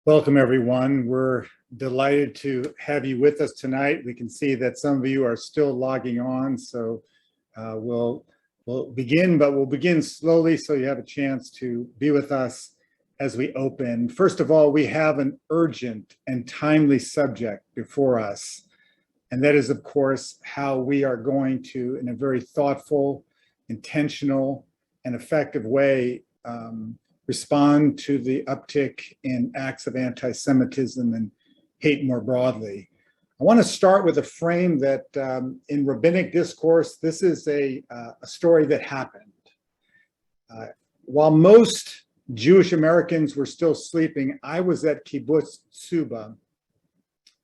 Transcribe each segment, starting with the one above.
Welcome, everyone. We're delighted to have you with us tonight. We can see that some of you are still logging on, so we'll begin, but we'll begin slowly so you have a chance to be with us as we open. First of all, we have an urgent and timely subject before us, and that is, of course, how we are going to, in a very thoughtful, intentional, and effective way, respond to the uptick in acts of anti-Semitism and hate more broadly. I want to start with a frame that in rabbinic discourse, this is a story that happened. While most Jewish Americans were still sleeping, I was at Kibbutz Suba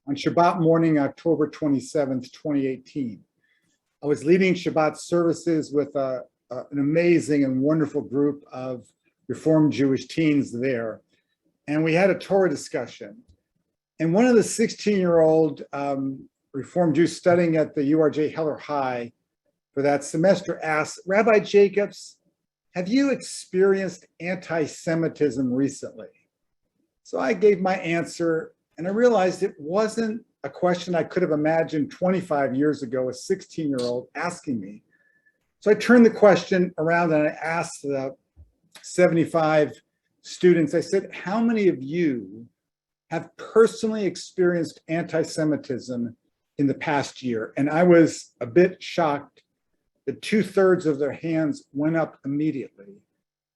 on Shabbat morning, October 27th, 2018. I was leading Shabbat services with an amazing and wonderful group of Reformed Jewish teens there. And we had a Torah discussion. And one of the 16-year-old Reformed Jews studying at the URJ Heller High for that semester asked, "Rabbi Jacobs, have you experienced anti-Semitism recently?" So I gave my answer, and I realized it wasn't a question I could have imagined 25 years ago, a 16-year-old asking me. So I turned the question around and I asked the 75 students, I said, how many of you have personally experienced anti-Semitism in the past year? And I was a bit shocked that 2/3 of their hands went up immediately.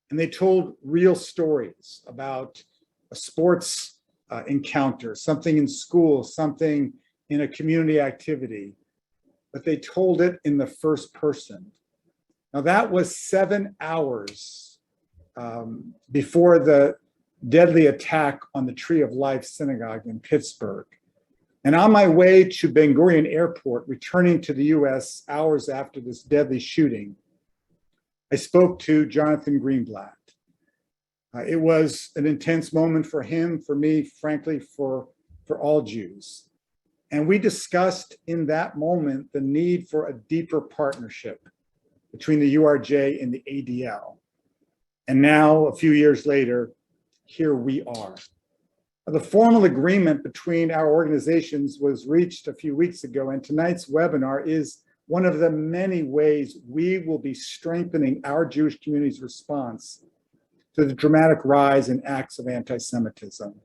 And they told real stories about a sports encounter, something in school, something in a community activity, but they told it in the first person. Now that was 7 hours before the deadly attack on the Tree of Life synagogue in Pittsburgh. And on my way to Ben Gurion Airport, returning to the US hours after this deadly shooting, I spoke to Jonathan Greenblatt. It was an intense moment for him, for me, frankly, for all Jews. And we discussed in that moment the need for a deeper partnership between the URJ and the ADL. And now, a few years later, here we are. The formal agreement between our organizations was reached a few weeks ago, and tonight's webinar is one of the many ways we will be strengthening our Jewish community's response to the dramatic rise in acts of anti-Semitism.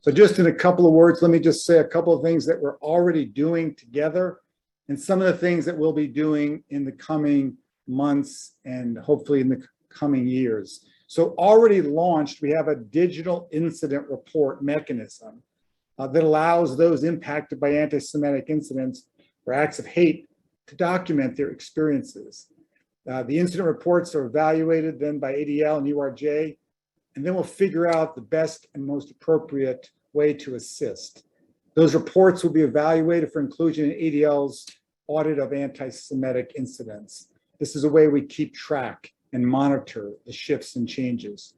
So just in a couple of words, let me just say a couple of things that we're already doing together and some of the things that we'll be doing in the coming months and hopefully in the coming years. So already launched, we have a digital incident report mechanism that allows those impacted by anti-Semitic incidents or acts of hate to document their experiences. The incident reports are evaluated then by ADL and URJ, and then we'll figure out the best and most appropriate way to assist. Those reports will be evaluated for inclusion in ADL's audit of anti-Semitic incidents. This is a way we keep track and monitor the shifts and changes.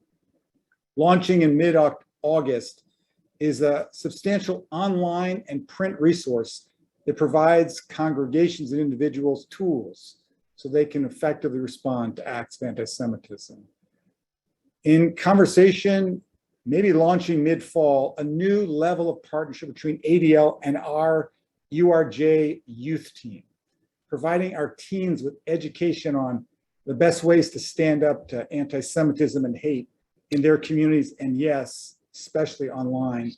Launching in mid-August is a substantial online and print resource that provides congregations and individuals tools so they can effectively respond to acts of anti-Semitism. In conversation, maybe launching mid-fall, a new level of partnership between ADL and our URJ youth team, providing our teens with education on the best ways to stand up to anti-Semitism and hate in their communities, and yes, especially online.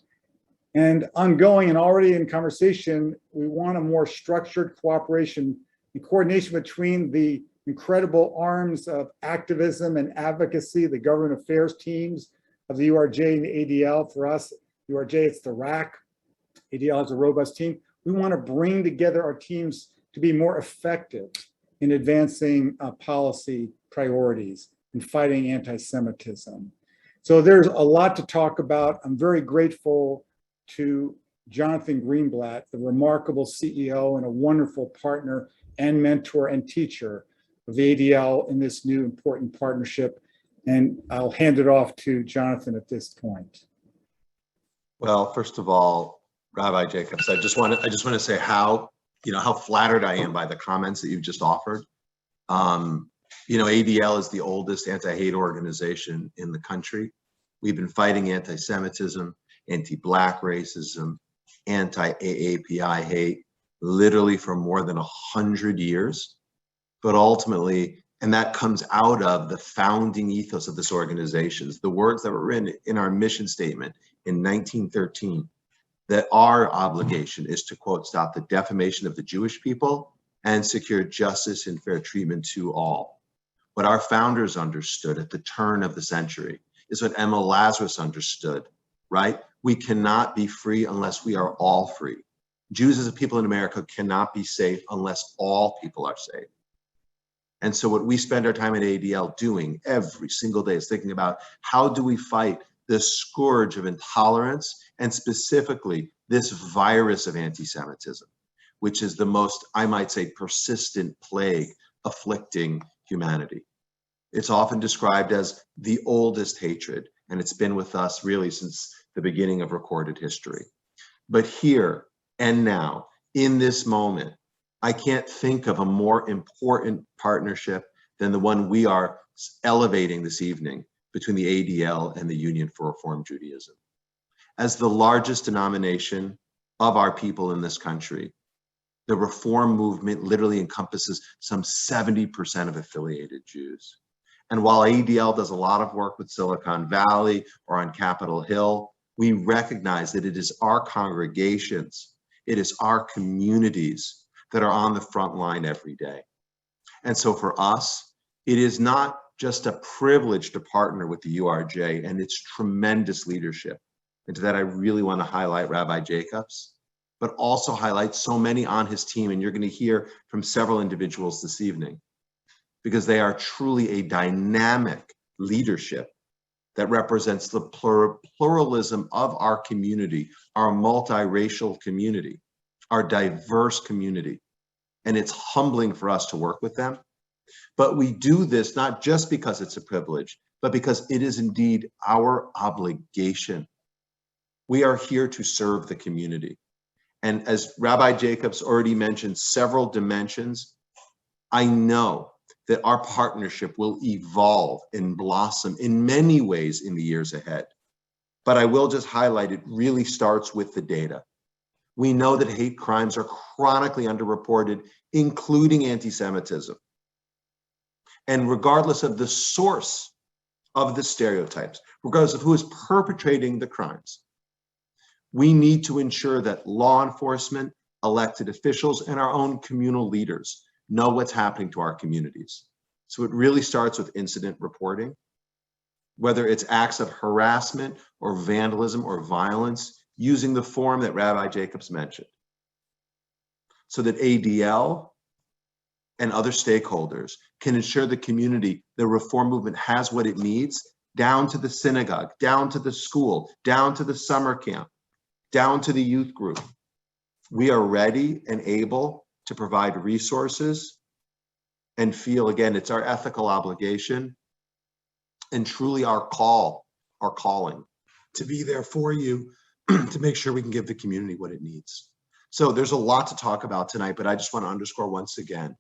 And ongoing and already in conversation, we want a more structured cooperation and coordination between the incredible arms of activism and advocacy, the government affairs teams of the URJ and the ADL. For us, URJ, it's the RAC. ADL has a robust team. We want to bring together our teams to be more effective in advancing policy priorities and fighting anti-Semitism. So there's a lot to talk about. I'm very grateful to Jonathan Greenblatt, the remarkable CEO and a wonderful partner and mentor and teacher of the ADL in this new important partnership. And I'll hand it off to Jonathan at this point. Well, first of all, Rabbi Jacobs, I just want to say how flattered I am by the comments that you've just offered. ADL is the oldest anti-hate organization in the country. We've been fighting anti-Semitism, anti-Black racism, anti-AAPI hate, literally for more than 100 years. But ultimately, and that comes out of the founding ethos of this organization, the words that were written in our mission statement in 1913, that our obligation is to, quote, stop the defamation of the Jewish people and secure justice and fair treatment to all. What our founders understood at the turn of the century is what Emma Lazarus understood, right? We cannot be free unless we are all free. Jews as a people in America cannot be safe unless all people are safe. And so what we spend our time at ADL doing every single day is thinking about how do we fight this scourge of intolerance and specifically this virus of anti-Semitism, which is the most, I might say, persistent plague afflicting humanity. It's often described as the oldest hatred, and it's been with us really since the beginning of recorded history. But here and now, in this moment, I can't think of a more important partnership than the one we are elevating this evening between the ADL and the Union for Reform Judaism. As the largest denomination of our people in this country, the Reform movement literally encompasses some 70% of affiliated Jews. And while ADL does a lot of work with Silicon Valley or on Capitol Hill, we recognize that it is our congregations, it is our communities that are on the front line every day. And so for us, it is not just a privilege to partner with the URJ and its tremendous leadership. And to that, I really want to highlight Rabbi Jacobs, but also highlight so many on his team. And you're going to hear from several individuals this evening, because they are truly a dynamic leadership that represents the pluralism of our community, our multiracial community, our diverse community. And it's humbling for us to work with them. But we do this not just because it's a privilege, but because it is indeed our obligation. We are here to serve the community. And as Rabbi Jacobs already mentioned several dimensions, I know that our partnership will evolve and blossom in many ways in the years ahead. But I will just highlight it really starts with the data. We know that hate crimes are chronically underreported, including anti-Semitism. And regardless of the source of the stereotypes, regardless of who is perpetrating the crimes, we need to ensure that law enforcement, elected officials, and our own communal leaders know what's happening to our communities. So it really starts with incident reporting, whether it's acts of harassment or vandalism or violence, using the form that Rabbi Jacobs mentioned, so that ADL and other stakeholders can ensure the community, the reform movement has what it needs, down to the synagogue, down to the school, down to the summer camp, down to the youth group. We are ready and able to provide resources and feel, again, it's our ethical obligation and truly our calling to be there for you to make sure we can give the community what it needs. So there's a lot to talk about tonight, but I just want to underscore once again,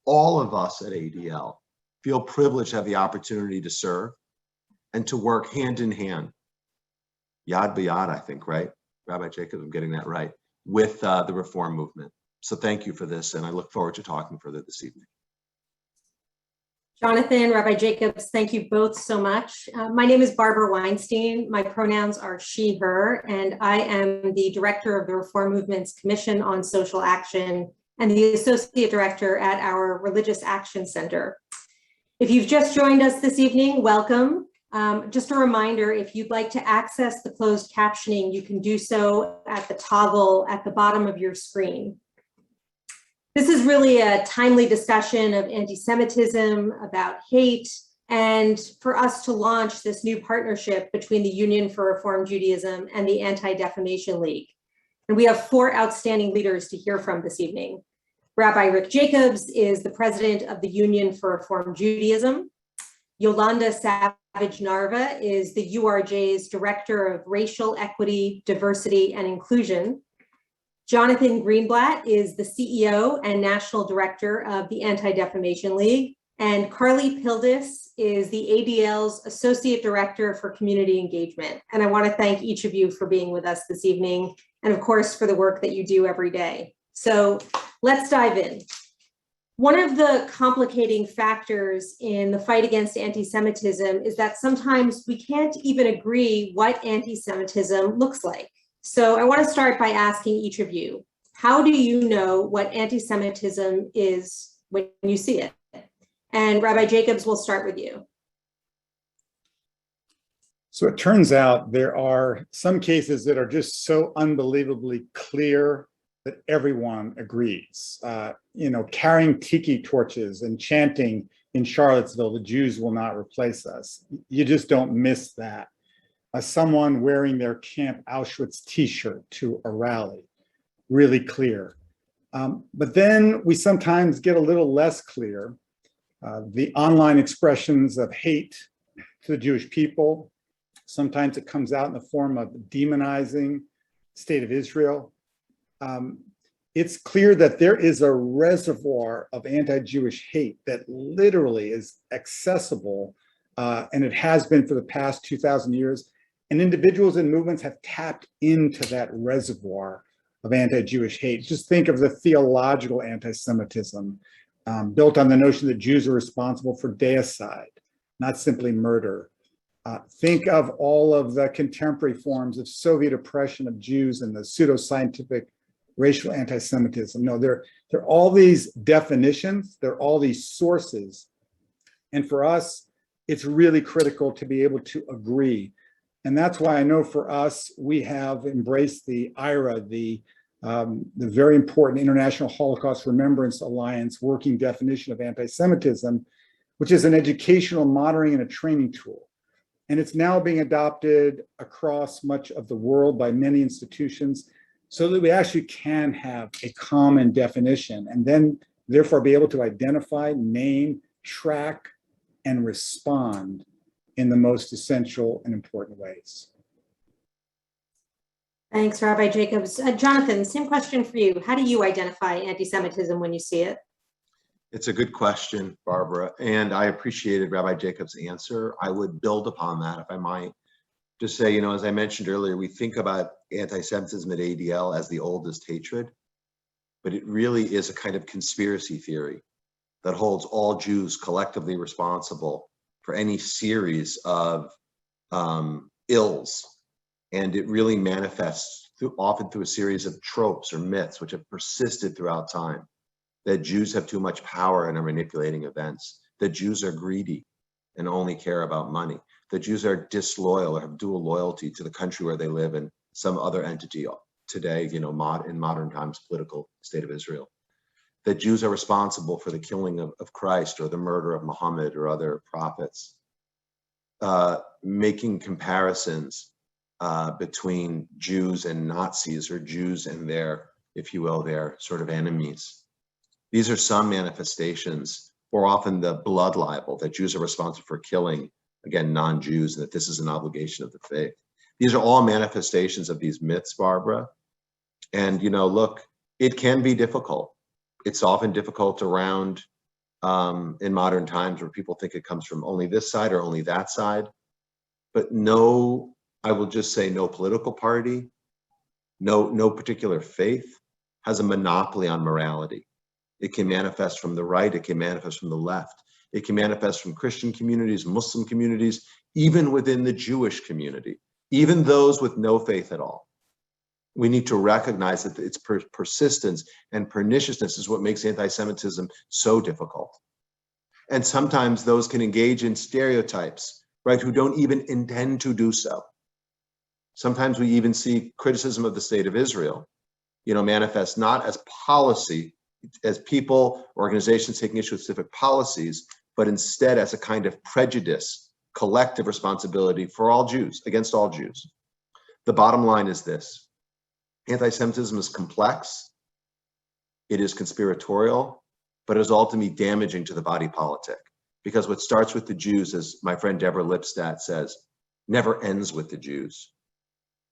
all of us at ADL feel privileged to have the opportunity to serve and to work hand in hand, yad b'yad, I think, right? Rabbi Jacobs, I'm getting that right, with the reform movement. So thank you for this, and I look forward to talking further this evening. Jonathan, Rabbi Jacobs, thank you both so much. My name is Barbara Weinstein. My pronouns are she, her, and I am the director of the Reform Movement's Commission on Social Action and the associate director at our Religious Action Center. If you've just joined us this evening, welcome. Just a reminder, if you'd like to access the closed captioning, you can do so at the toggle at the bottom of your screen. This is really a timely discussion of anti-Semitism, about hate, and for us to launch this new partnership between the Union for Reform Judaism and the Anti-Defamation League. And we have 4 outstanding leaders to hear from this evening. Rabbi Rick Jacobs is the president of the Union for Reform Judaism. Yolanda Savage-Narva is the URJ's Director of Racial Equity, Diversity, and Inclusion. Jonathan Greenblatt is the CEO and National Director of the Anti-Defamation League. And Carly Pildis is the ADL's Associate Director for Community Engagement. And I want to thank each of you for being with us this evening, and of course, for the work that you do every day. So let's dive in. One of the complicating factors in the fight against anti-Semitism is that sometimes we can't even agree what anti-Semitism looks like. So I want to start by asking each of you, how do you know what anti-Semitism is when you see it? And Rabbi Jacobs, we'll start with you. So it turns out there are some cases that are just so unbelievably clear that everyone agrees. Carrying tiki torches and chanting in Charlottesville, "The Jews will not replace us." You just don't miss that. Someone wearing their Camp Auschwitz t-shirt to a rally, really clear. But then we sometimes get a little less clear. The online expressions of hate to the Jewish people, sometimes it comes out in the form of demonizing the state of Israel. It's clear that there is a reservoir of anti-Jewish hate that literally is accessible, and it has been for the past 2,000 years. And individuals and movements have tapped into that reservoir of anti-Jewish hate. Just think of the theological anti-Semitism built on the notion that Jews are responsible for deicide, not simply murder. Think of all of the contemporary forms of Soviet oppression of Jews and the pseudoscientific racial anti-Semitism. No, there are all these definitions, there are all these sources. And for us, it's really critical to be able to agree. And that's why I know for us, we have embraced the IRA, the very important International Holocaust Remembrance Alliance working definition of anti-Semitism, which is an educational monitoring and a training tool. And it's now being adopted across much of the world by many institutions so that we actually can have a common definition and then therefore be able to identify, name, track, and respond in the most essential and important ways. Thanks, Rabbi Jacobs. Jonathan, same question for you. How do you identify anti-Semitism when you see it? It's a good question, Barbara, and I appreciated Rabbi Jacobs' answer. I would build upon that, if I might. Just say, as I mentioned earlier, we think about anti-Semitism at ADL as the oldest hatred, but it really is a kind of conspiracy theory that holds all Jews collectively responsible for any series of ills. And it really manifests often through a series of tropes or myths which have persisted throughout time. That Jews have too much power and are manipulating events. That Jews are greedy and only care about money. That Jews are disloyal or have dual loyalty to the country where they live and some other entity today, in modern times, political state of Israel. That Jews are responsible for the killing of Christ or the murder of Muhammad or other prophets. Making comparisons between Jews and Nazis or Jews and their, if you will, their sort of enemies. These are some manifestations, or often the blood libel, that Jews are responsible for killing, again, non-Jews, and that this is an obligation of the faith. These are all manifestations of these myths, Barbara. And, look, it can be difficult. It's often difficult around in modern times where people think it comes from only this side or only that side. But no, I will just say no political party, no particular faith has a monopoly on morality. It can manifest from the right, it can manifest from the left. It can manifest from Christian communities, Muslim communities, even within the Jewish community, even those with no faith at all. We need to recognize that its persistence and perniciousness is what makes anti-Semitism so difficult. And sometimes those can engage in stereotypes, right, who don't even intend to do so. Sometimes we even see criticism of the state of Israel, manifest not as policy, as people, organizations taking issue with specific policies, but instead as a kind of prejudice, collective responsibility for all Jews, against all Jews. The bottom line is this: anti-Semitism is complex, it is conspiratorial, but it is ultimately damaging to the body politic. Because what starts with the Jews, as my friend Deborah Lipstadt says, never ends with the Jews.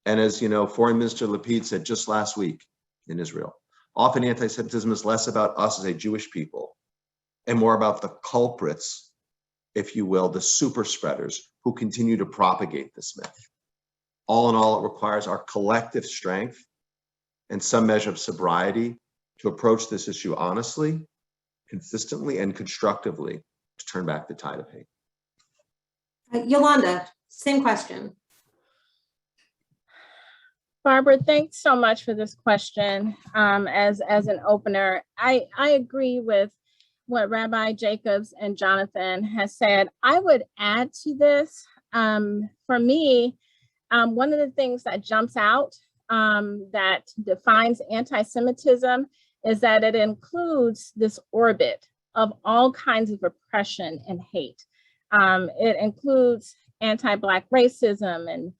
And as Foreign Minister Lapid said just last week in Israel, often anti-Semitism is less about us as a Jewish people and more about the culprits, if you will, the super spreaders who continue to propagate this myth. All in all, it requires our collective strength and some measure of sobriety to approach this issue honestly, consistently, and constructively to turn back the tide of hate. Yolanda, same question. Barbara, thanks so much for this question. As an opener, I agree with what Rabbi Jacobs and Jonathan has said. I would add to this. For me, one of the things that jumps out that defines anti-Semitism is that it includes this orbit of all kinds of oppression and hate. It includes anti-Black racism and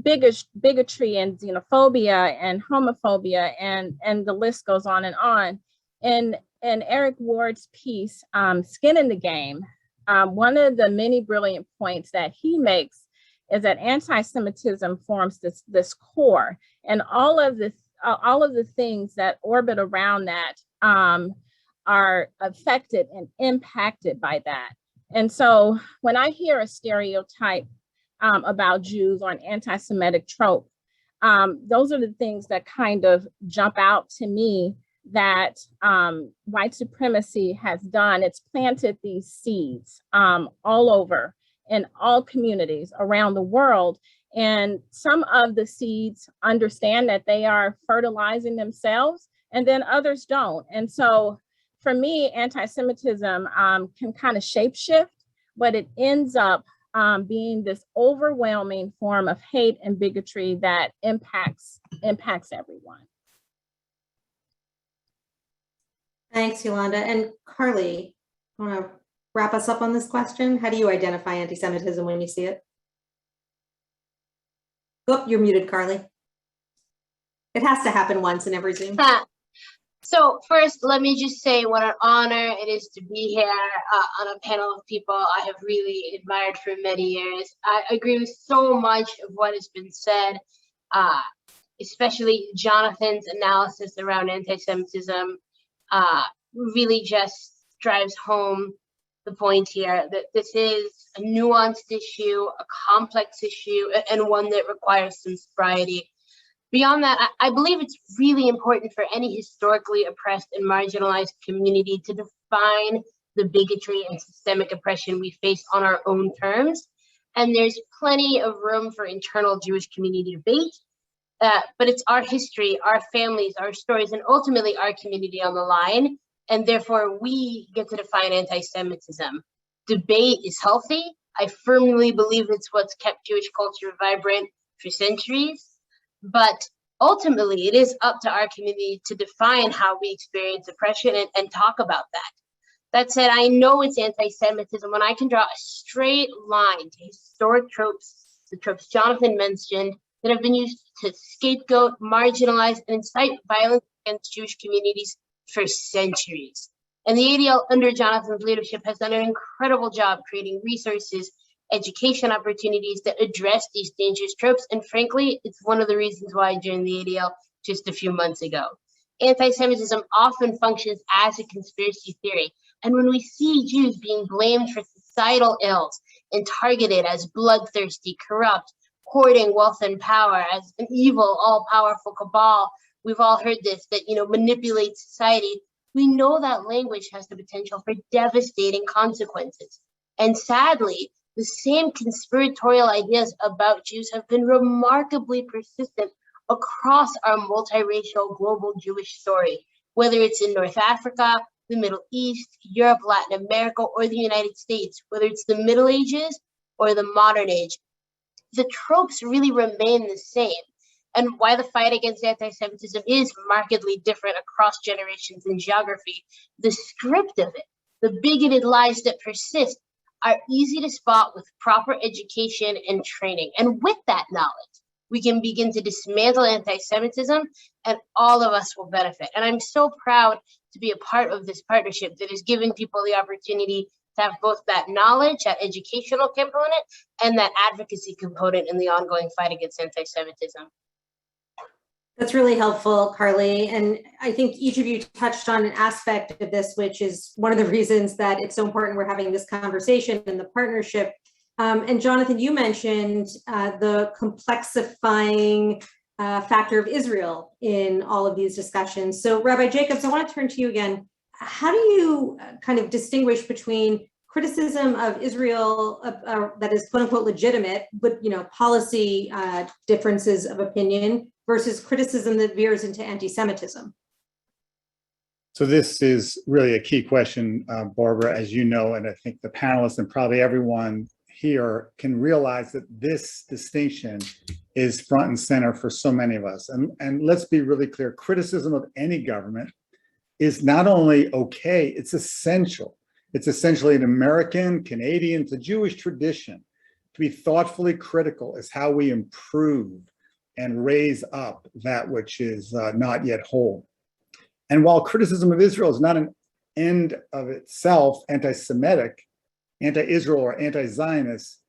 bigotry and xenophobia and homophobia, and the list goes on and on. In Eric Ward's piece, Skin in the Game, one of the many brilliant points that he makes is that anti-Semitism forms this core, and all of the things that orbit around that are affected and impacted by that. And so when I hear a stereotype about Jews or an anti-Semitic trope, those are the things that kind of jump out to me that white supremacy has done. It's planted these seeds all over in all communities around the world. And some of the seeds understand that they are fertilizing themselves, and then others don't. And so for me, anti-Semitism can kind of shapeshift, but it ends up being this overwhelming form of hate and bigotry that impacts everyone. Thanks, Yolanda. And Carly, want to wrap us up on this question? How do you identify anti-Semitism when you see it? Oh, you're muted, Carly. It has to happen once in every Zoom. So first, let me just say what an honor it is to be here on a panel of people I have really admired for many years. I agree with so much of what has been said, especially Jonathan's analysis around anti-Semitism really just drives home the point here that this is a nuanced issue, a complex issue, and one that requires some sobriety. Beyond that, I believe it's really important for any historically oppressed and marginalized community to define the bigotry and systemic oppression we face on our own terms. And there's plenty of room for internal Jewish community debate, but it's our history, our families, our stories, and ultimately our community on the line. And therefore, we get to define anti-Semitism. Debate is healthy. I firmly believe it's what's kept Jewish culture vibrant for centuries. But ultimately, it is up to our community to define how we experience oppression and talk about that. That said, I know it's anti-Semitism when I can draw a straight line to historic tropes, the tropes Jonathan mentioned, that have been used to scapegoat, marginalize, and incite violence against Jewish communities for centuries. And the ADL, under Jonathan's leadership, has done an incredible job creating resources, education opportunities that address these dangerous tropes. And frankly, it's one of the reasons why I joined the ADL just a few months ago. Anti-Semitism often functions as a conspiracy theory. And when we see Jews being blamed for societal ills and targeted as bloodthirsty, corrupt, hoarding wealth and power, as an evil, all-powerful cabal, we've all heard this, that manipulates society. We know that language has the potential for devastating consequences. And sadly, the same conspiratorial ideas about Jews have been remarkably persistent across our multiracial global Jewish story, whether it's in North Africa, the Middle East, Europe, Latin America, or the United States, whether it's the Middle Ages or the modern age. The tropes really remain the same. And why the fight against anti-Semitism is markedly different across generations and geography, the script of it, the bigoted lies that persist, are easy to spot with proper education and training. And with that knowledge, we can begin to dismantle anti-Semitism, and all of us will benefit. And I'm so proud to be a part of this partnership that is giving people the opportunity to have both that knowledge, that educational component, and that advocacy component in the ongoing fight against anti-Semitism. That's really helpful, Carly. And I think each of you touched on an aspect of this, which is one of the reasons that it's so important we're having this conversation and the partnership. And Jonathan, you mentioned the complexifying factor of Israel in all of these discussions. So Rabbi Jacobs, I want to turn to you again. How do you kind of distinguish between criticism of Israel that is quote unquote legitimate, but policy differences of opinion versus criticism that veers into anti-Semitism? So this is really a key question, Barbara, as you know, and I think the panelists and probably everyone here can realize that this distinction is front and center for so many of us. And let's be really clear, criticism of any government is not only okay, it's essential. It's essentially an American, Canadian, it's a Jewish tradition to be thoughtfully critical as how we improve and raise up that which is not yet whole. And while criticism of Israel is not an end of itself, anti-Semitic, anti-Israel or anti-Zionist,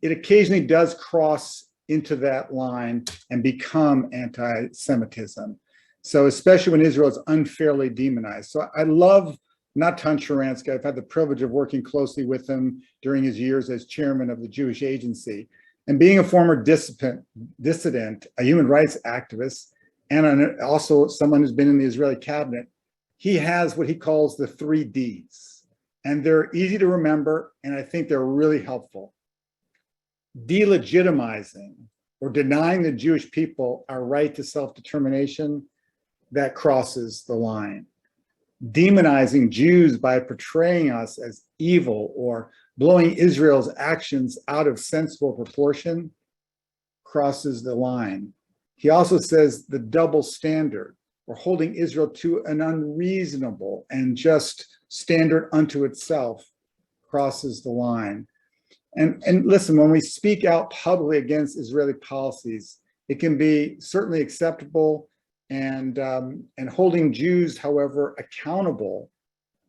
it occasionally does cross into that line and become anti-Semitism. So especially when Israel is unfairly demonized. So I love Natan Sharansky. I've had the privilege of working closely with him during his years as chairman of the Jewish Agency. And being a former dissident, a human rights activist, and also someone who's been in the Israeli cabinet, he has what he calls the 3 Ds. And they're easy to remember, and I think they're really helpful. Delegitimizing or denying the Jewish people our right to self-determination, that crosses the line. Demonizing Jews by portraying us as evil or blowing Israel's actions out of sensible proportion crosses the line. He also says the double standard, or holding Israel to an unreasonable and just standard unto itself, crosses the line. And listen, when we speak out publicly against Israeli policies, it can be certainly acceptable, and holding Jews, however, accountable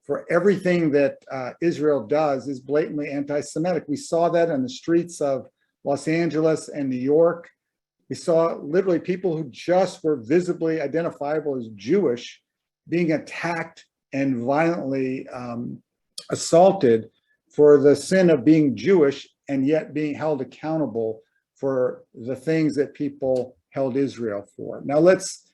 for everything that Israel does is blatantly anti-Semitic. We saw that on the streets of Los Angeles and New York. We saw literally people who just were visibly identifiable as Jewish being attacked and violently assaulted for the sin of being Jewish and yet being held accountable for the things that people held Israel for. Now let's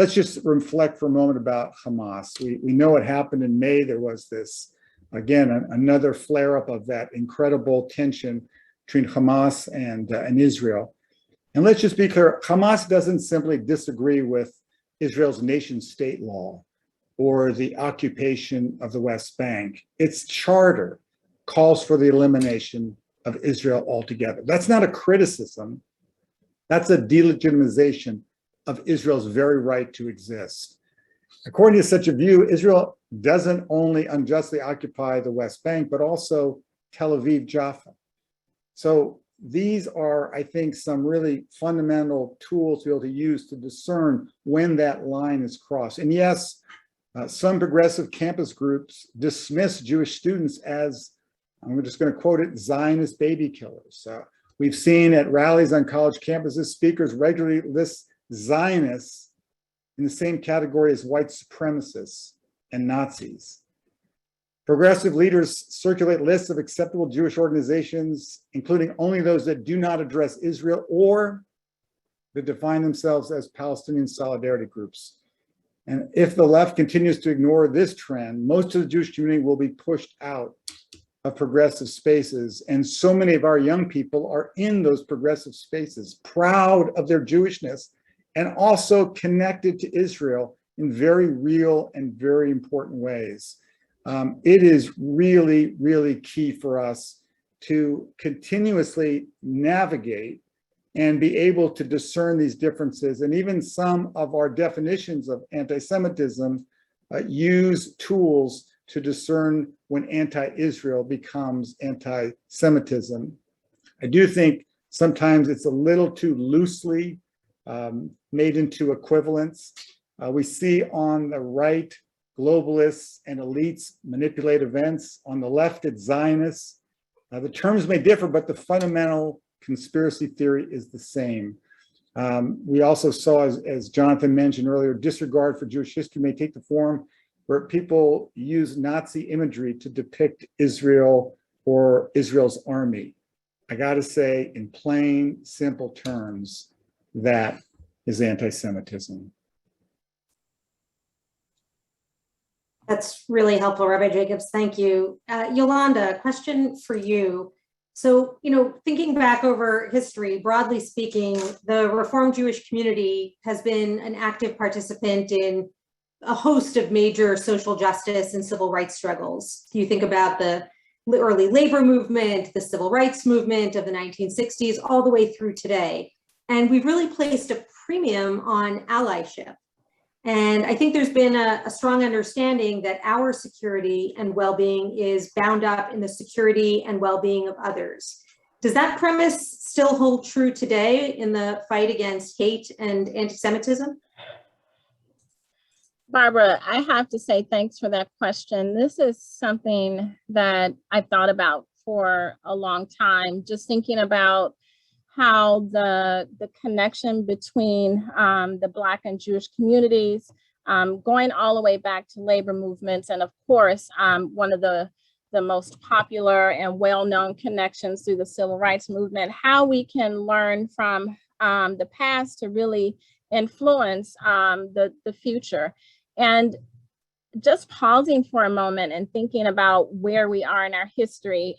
just reflect for a moment about Hamas. We know what happened in May. There was this, again, another flare-up of that incredible tension between Hamas and Israel. And let's just be clear, Hamas doesn't simply disagree with Israel's nation-state law or the occupation of the West Bank. Its charter calls for the elimination of Israel altogether. That's not a criticism. That's a delegitimization of Israel's very right to exist. According to such a view, Israel doesn't only unjustly occupy the West Bank, but also Tel Aviv, Jaffa. So these are, I think, some really fundamental tools to be able to use to discern when that line is crossed. And yes, some progressive campus groups dismiss Jewish students as, I'm just going to quote it, Zionist baby killers. We've seen at rallies on college campuses, speakers regularly list Zionists in the same category as white supremacists and Nazis. Progressive leaders circulate lists of acceptable Jewish organizations, including only those that do not address Israel or that define themselves as Palestinian solidarity groups. And if the left continues to ignore this trend, most of the Jewish community will be pushed out of progressive spaces. And so many of our young people are in those progressive spaces, proud of their Jewishness, and also connected to Israel in very real and very important ways. It is really, really key for us to continuously navigate and be able to discern these differences. And even some of our definitions of anti-Semitism use tools to discern when anti-Israel becomes anti-Semitism. I do think sometimes it's a little too loosely made into equivalence. We see on the right, globalists and elites manipulate events. On the left, it's Zionists. The terms may differ, but the fundamental conspiracy theory is the same. We also saw, as Jonathan mentioned earlier, disregard for Jewish history may take the form where people use Nazi imagery to depict Israel or Israel's army. I got to say, in plain, simple terms, that is anti-Semitism. That's really helpful, Rabbi Jacobs. Thank you. Yolanda, a question for you. So, thinking back over history, broadly speaking, the Reform Jewish community has been an active participant in a host of major social justice and civil rights struggles. You think about the early labor movement, the civil rights movement of the 1960s, all the way through today. And we've really placed a premium on allyship. And I think there's been a strong understanding that our security and well-being is bound up in the security and well-being of others. Does that premise still hold true today in the fight against hate and anti-Semitism? Barbara, I have to say thanks for that question. This is something that I've thought about for a long time, just thinking about how the connection between the Black and Jewish communities, going all the way back to labor movements, and of course, one of the most popular and well-known connections through the civil rights movement, how we can learn from the past to really influence the future. And just pausing for a moment and thinking about where we are in our history.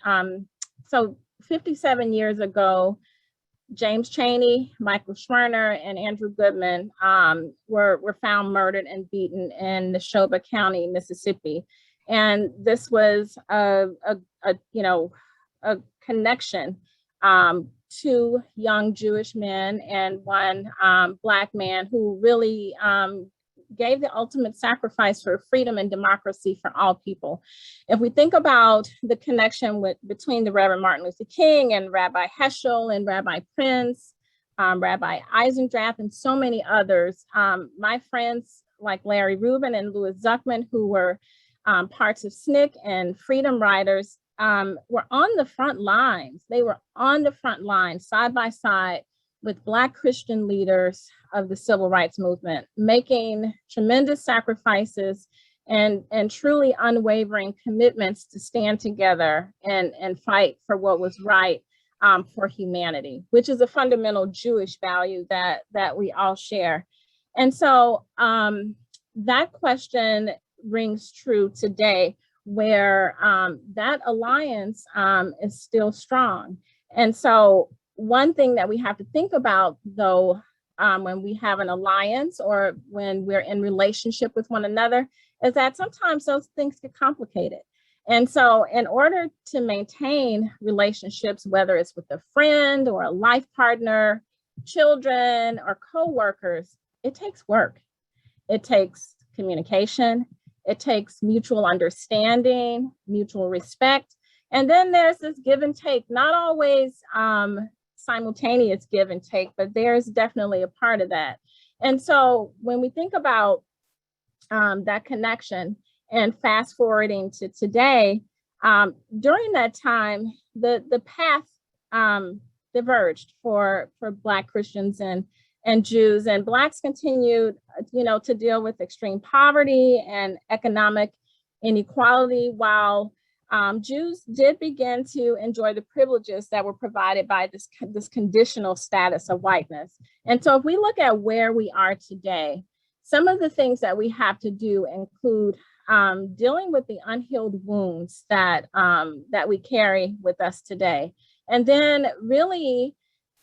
So 57 years ago, James Chaney, Michael Schwerner, and Andrew Goodman were found murdered and beaten in Neshoba County, Mississippi. And this was a connection, two young Jewish men and one Black man who really gave the ultimate sacrifice for freedom and democracy for all people. If we think about the connection between the Reverend Martin Luther King and Rabbi Heschel and Rabbi Prince, Rabbi Eisendrath, and so many others, my friends like Larry Rubin and Louis Zuckman, who were parts of SNCC and Freedom Riders, were on the front lines. They were on the front lines, side by side, with Black Christian leaders of the civil rights movement, making tremendous sacrifices and truly unwavering commitments to stand together and fight for what was right for humanity, which is a fundamental Jewish value that we all share. And so that question rings true today, where that alliance is still strong. And so one thing that we have to think about, though, when we have an alliance or when we're in relationship with one another, is that sometimes those things get complicated. And so in order to maintain relationships, whether it's with a friend or a life partner, children or coworkers, it takes work. It takes communication. It takes mutual understanding, mutual respect. And then there's this give and take, not always simultaneous give and take, but there's definitely a part of that. And so when we think about that connection and fast forwarding to today, during that time, the path diverged for Black Christians and Jews, and Blacks continued, to deal with extreme poverty and economic inequality, while Jews did begin to enjoy the privileges that were provided by this conditional status of whiteness. And so if we look at where we are today, some of the things that we have to do include dealing with the unhealed wounds that we carry with us today. And then really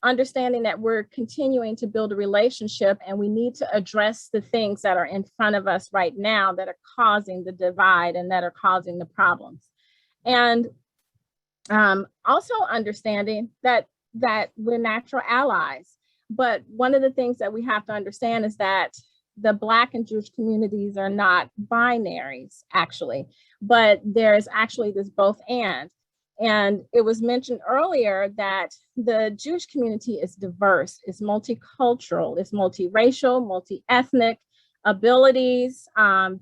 understanding that we're continuing to build a relationship and we need to address the things that are in front of us right now that are causing the divide and that are causing the problems. And also understanding that we're natural allies. But one of the things that we have to understand is that the Black and Jewish communities are not binaries, actually, but there's actually this both and. And it was mentioned earlier that the Jewish community is diverse, it's multicultural, it's multiracial, multi-ethnic abilities,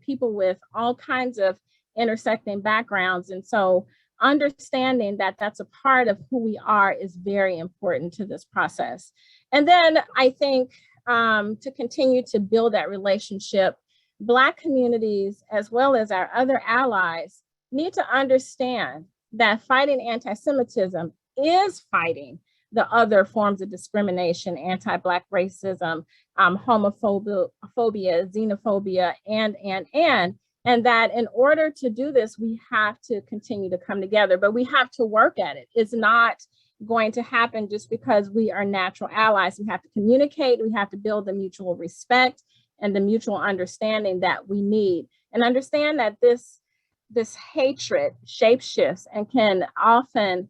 people with all kinds of intersecting backgrounds. And so understanding that that's a part of who we are is very important to this process. And then I think to continue to build that relationship, Black communities, as well as our other allies, need to understand that fighting anti-Semitism is fighting the other forms of discrimination, anti-Black racism, homophobia, xenophobia, and that in order to do this, we have to continue to come together, but we have to work at it. It's not going to happen just because we are natural allies. We have to communicate, we have to build the mutual respect and the mutual understanding that we need, and understand that this hatred shapeshifts and can often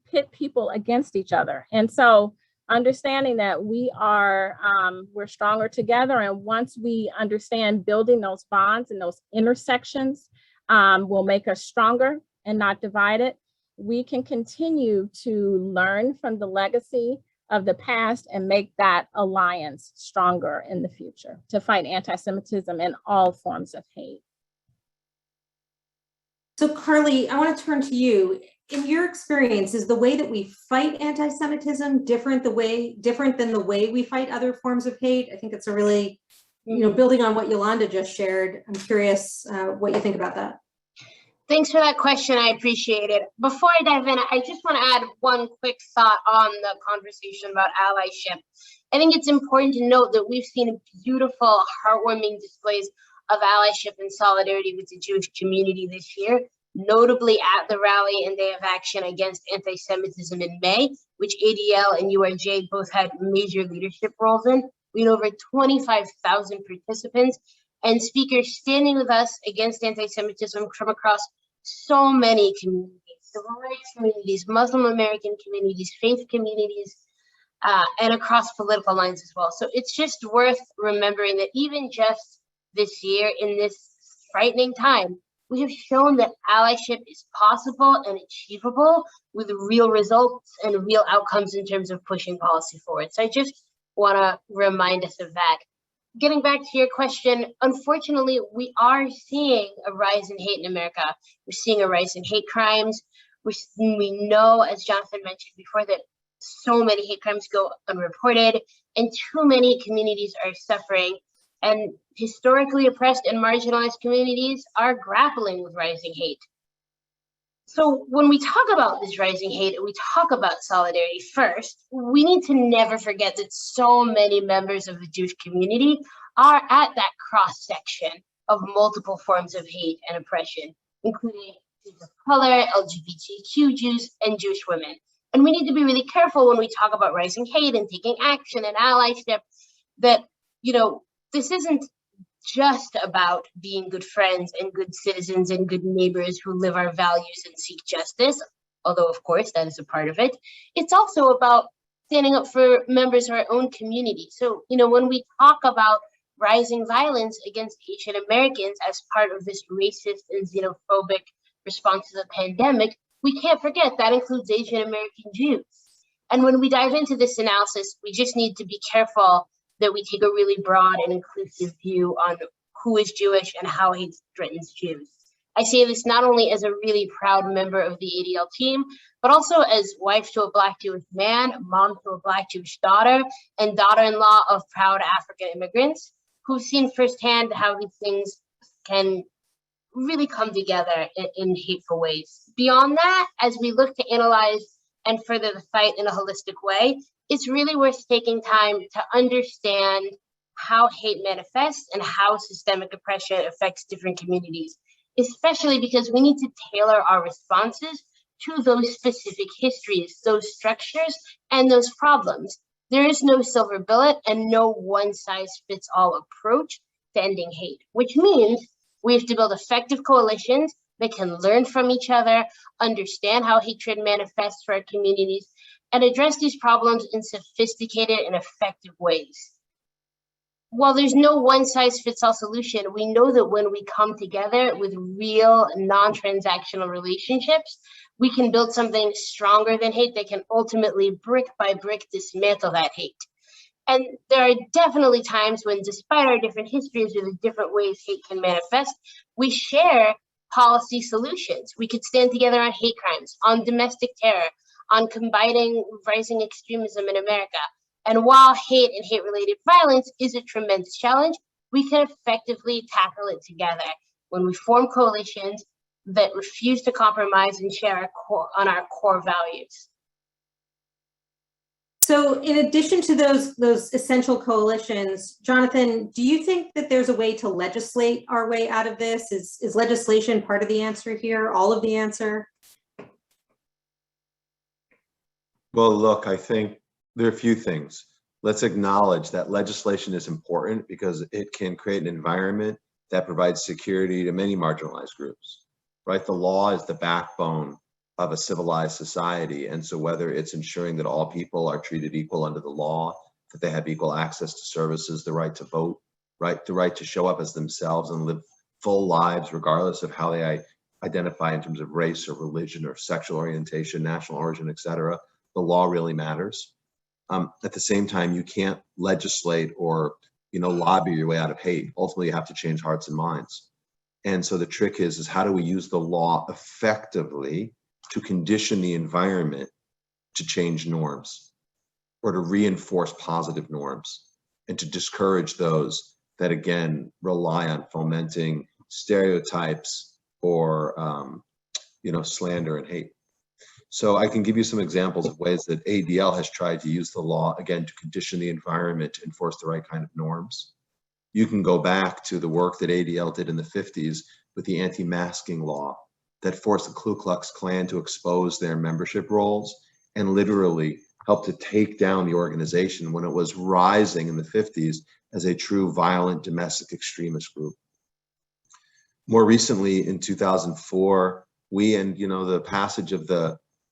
pit people against each other. And so understanding that we're stronger together, and once we understand building those bonds and those intersections will make us stronger and not divided, we can continue to learn from the legacy of the past and make that alliance stronger in the future to fight anti-Semitism and all forms of hate. So Carly, I want to turn to you. In your experience, is the way that we fight anti-Semitism different than the way we fight other forms of hate? I think it's a really, building on what Yolanda just shared, I'm curious what you think about that. Thanks for that question. I appreciate it. Before I dive in, I just want to add one quick thought on the conversation about allyship. I think it's important to note that we've seen beautiful, heartwarming displays of allyship and solidarity with the Jewish community this year, notably at the rally and Day of Action Against Anti-Semitism in May, which ADL and URJ both had major leadership roles in. We had over 25,000 participants and speakers standing with us against anti-Semitism from across so many communities, civil rights communities, Muslim American communities, faith communities, and across political lines as well. So it's just worth remembering that even just this year, in this frightening time, we have shown that allyship is possible and achievable with real results and real outcomes in terms of pushing policy forward. So I just want to remind us of that. Getting back to your question, unfortunately, we are seeing a rise in hate in America. We're seeing a rise in hate crimes. We know, as Jonathan mentioned before, that so many hate crimes go unreported and too many communities are suffering. And historically oppressed and marginalized communities are grappling with rising hate. So when we talk about this rising hate, we talk about solidarity first, we need to never forget that so many members of the Jewish community are at that cross-section of multiple forms of hate and oppression, including Jews of color, LGBTQ Jews, and Jewish women. And we need to be really careful when we talk about rising hate and taking action and allyship that, this isn't just about being good friends and good citizens and good neighbors who live our values and seek justice, although of course that is a part of it. It's also about standing up for members of our own community. So, when we talk about rising violence against Asian Americans as part of this racist and xenophobic response to the pandemic, we can't forget that includes Asian American Jews. And when we dive into this analysis, we just need to be careful that we take a really broad and inclusive view on who is Jewish and how hate threatens Jews. I say this not only as a really proud member of the ADL team, but also as wife to a Black Jewish man, mom to a Black Jewish daughter, and daughter-in-law of proud African immigrants who've seen firsthand how these things can really come together in hateful ways. Beyond that, as we look to analyze and further the fight in a holistic way, it's really worth taking time to understand how hate manifests and how systemic oppression affects different communities, especially because we need to tailor our responses to those specific histories, those structures, and those problems. There is no silver bullet and no one-size-fits-all approach to ending hate, which means we have to build effective coalitions that can learn from each other, understand how hatred manifests for our communities, and address these problems in sophisticated and effective ways. While there's no one-size-fits-all solution, we know that when we come together with real non-transactional relationships, we can build something stronger than hate that can ultimately, brick by brick, dismantle that hate. And there are definitely times when, despite our different histories or the different ways hate can manifest, we share policy solutions. We could stand together on hate crimes, on domestic terror, on combating rising extremism in America. And while hate and hate-related violence is a tremendous challenge, we can effectively tackle it together when we form coalitions that refuse to compromise and share our core values. So in addition to those essential coalitions, Jonathan, do you think that there's a way to legislate our way out of this? Is legislation part of the answer here, all of the answer? Well, look, I think there are a few things. Let's acknowledge that legislation is important because it can create an environment that provides security to many marginalized groups, right? The law is the backbone of a civilized society. And so whether it's ensuring that all people are treated equal under the law, that they have equal access to services, the right to vote, right, the right to show up as themselves and live full lives regardless of how they identify in terms of race or religion or sexual orientation, national origin, et cetera, the law really matters. At the same time, you can't legislate or lobby your way out of hate. Ultimately, you have to change hearts and minds. And so the trick is how do we use the law effectively to condition the environment to change norms or to reinforce positive norms and to discourage those that, again, rely on fomenting stereotypes or, slander and hate. So I can give you some examples of ways that ADL has tried to use the law, again, to condition the environment to enforce the right kind of norms. You can go back to the work that ADL did in the 50s with the anti-masking law that forced the Ku Klux Klan to expose their membership rolls and literally helped to take down the organization when it was rising in the 50s as a true violent domestic extremist group. More recently, in 2004, we and the passage of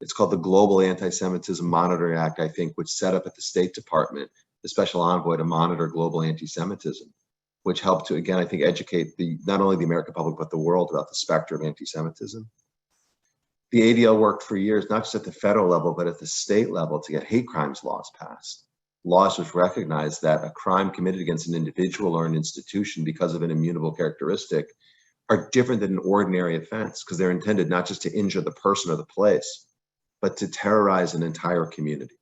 it's called the Global Anti-Semitism Monitoring Act, I think, which set up at the State Department the special envoy to monitor global anti-Semitism, which helped to, again, I think, educate not only the American public, but the world about the specter of anti-Semitism. The ADL worked for years, not just at the federal level, but at the state level to get hate crimes laws passed. Laws which recognize that a crime committed against an individual or an institution because of an immutable characteristic are different than an ordinary offense because they're intended not just to injure the person or the place, but to terrorize an entire community,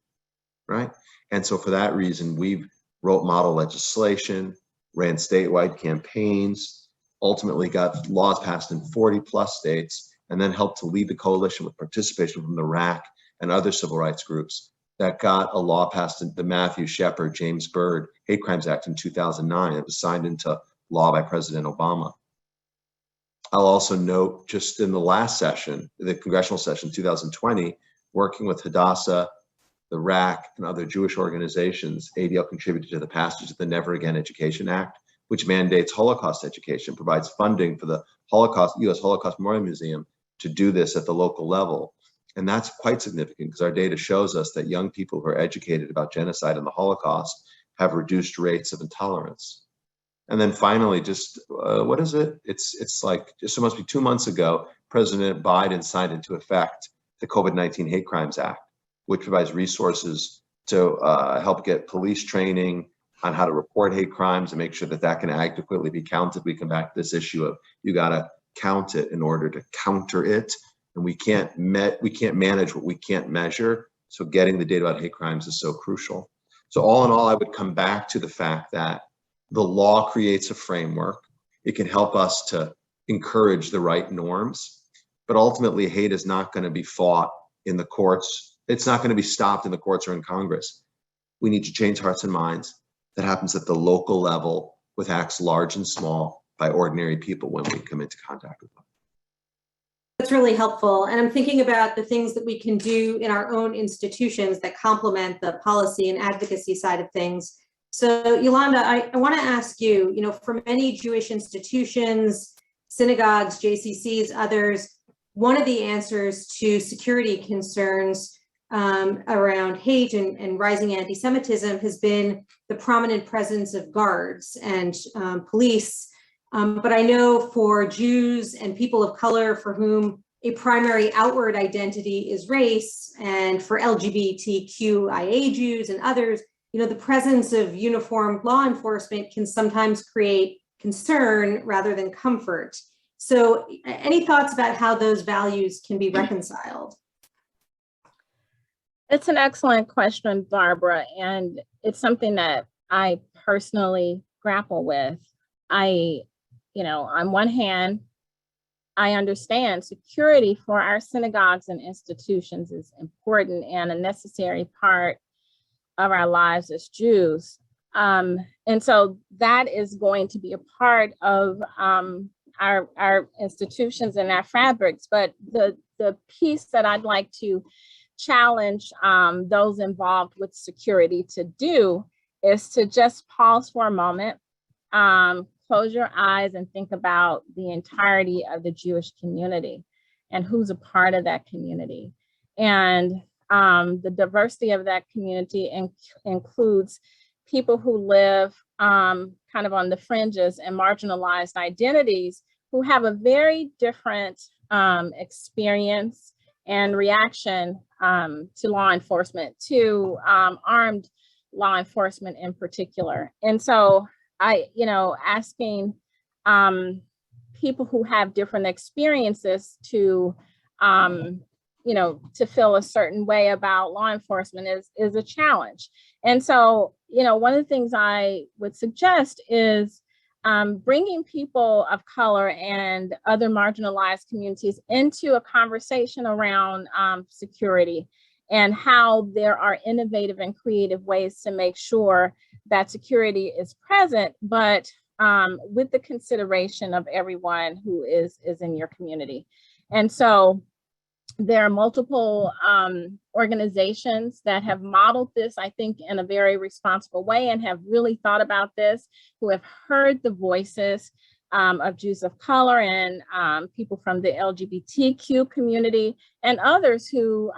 right? And so for that reason, we wrote model legislation, ran statewide campaigns, ultimately got laws passed in 40 plus states, and then helped to lead the coalition with participation from the RAC and other civil rights groups that got a law passed in the Matthew Shepard, James Byrd Hate Crimes Act in 2009. It was signed into law by President Obama. I'll also note just in the last session, the congressional session, 2020, working with Hadassah, the RAC, and other Jewish organizations, ADL contributed to the passage of the Never Again Education Act, which mandates Holocaust education, provides funding for the U.S. Holocaust Memorial Museum to do this at the local level. And that's quite significant because our data shows us that young people who are educated about genocide and the Holocaust have reduced rates of intolerance. And then finally, just what is it? It's like just it must be 2 months ago, President Biden signed into effect the COVID-19 Hate Crimes Act, which provides resources to help get police training on how to report hate crimes and make sure that that can adequately be counted. We come back to this issue of you got to count it in order to counter it, and we can't manage what we can't measure. So getting the data about hate crimes is so crucial. So all in all, I would come back to the fact that the law creates a framework. It can help us to encourage the right norms. But ultimately, hate is not going to be fought in the courts. It's not going to be stopped in the courts or in Congress. We need to change hearts and minds. That happens at the local level with acts large and small by ordinary people when we come into contact with them. That's really helpful. And I'm thinking about the things that we can do in our own institutions that complement the policy and advocacy side of things. So Yolanda, I want to ask you, for many Jewish institutions, synagogues, JCCs, others, one of the answers to security concerns around hate and rising anti-Semitism has been the prominent presence of guards and police. But I know for Jews and people of color for whom a primary outward identity is race, and for LGBTQIA Jews and others, the presence of uniformed law enforcement can sometimes create concern rather than comfort. So any thoughts about how those values can be reconciled? It's an excellent question, Barbara, and it's something that I personally grapple with. On one hand, I understand security for our synagogues and institutions is important and a necessary part of our lives as Jews. And so that is going to be a part of our institutions and our fabrics. But the piece that I'd like to challenge those involved with security to do is to just pause for a moment, close your eyes and think about the entirety of the Jewish community and who's a part of that community. And the diversity of that community includes people who live kind of on the fringes and marginalized identities who have a very different experience and reaction to law enforcement, to armed law enforcement in particular. And so asking people who have different experiences to feel a certain way about law enforcement is a challenge. And so, one of the things I would suggest is bringing people of color and other marginalized communities into a conversation around security and how there are innovative and creative ways to make sure that security is present, but with the consideration of everyone who is in your community. And so there are multiple organizations that have modeled this, I think, in a very responsible way and have really thought about this, who have heard the voices of Jews of color and people from the LGBTQ community and others who